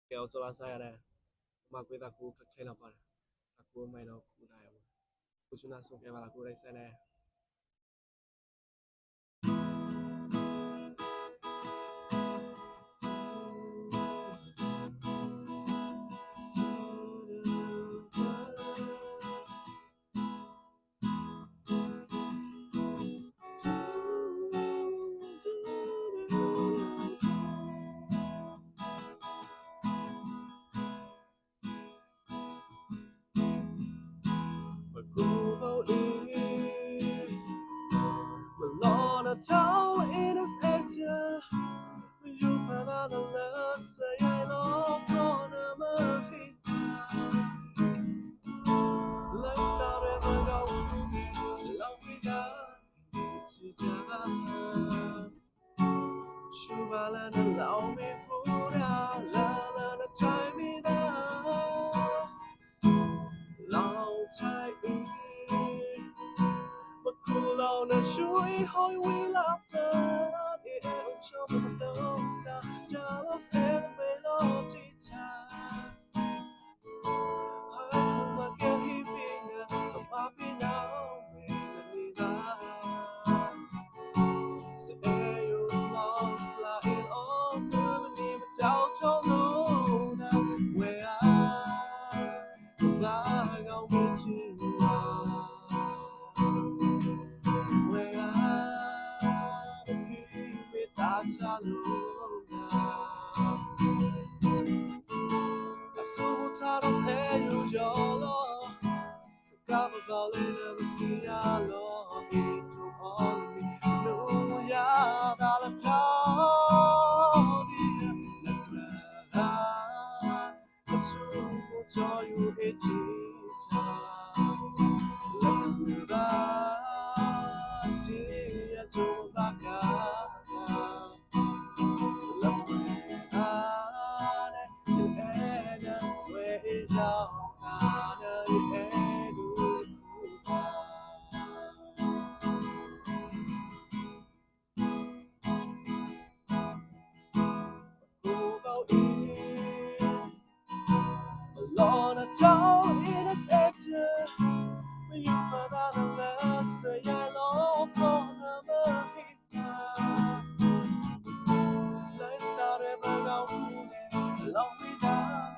kéo cho la sai đây mà quên ta cú thế nào vậy ta cú mày đâu cú này cú chúng ta xuống cái mà cú đây sai này Tao in this age, you find out the less I love on a movie. Like that ever go, love without it's a Shuvala and allow me put out, la the time me down. Long time. Cool on the shoe, how we love the air, shop of the jealous and melody time. I come again, heaving the puppy now, maybe that. Say, you small slide on the name without your load, where I'm lying on with you. Lord, I don't in a sector. You put out a mess, a yellow corner of it. Let out ever go, along with that.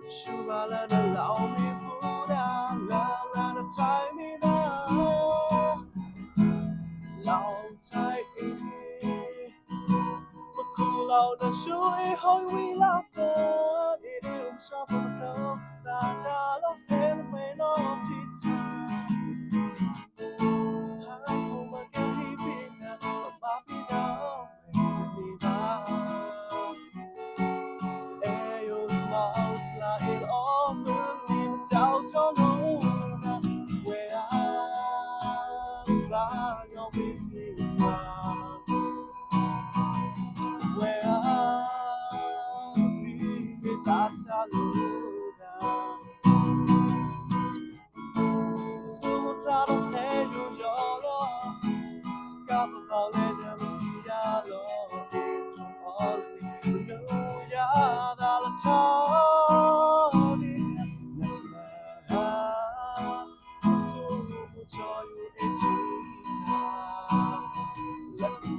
Shuvala and allow me put out, love and tie me down. Long time. Cool out the shoe, how we love the it shop of the that I lost and may not teach. I hope I can keep it now, but me now, me now. Say you small slide on the limits out your load, where I'm lying on with you. That's how you so tired say you yolo scapa paulena yalo to all no ya dalla toni so mucho you enjoy let me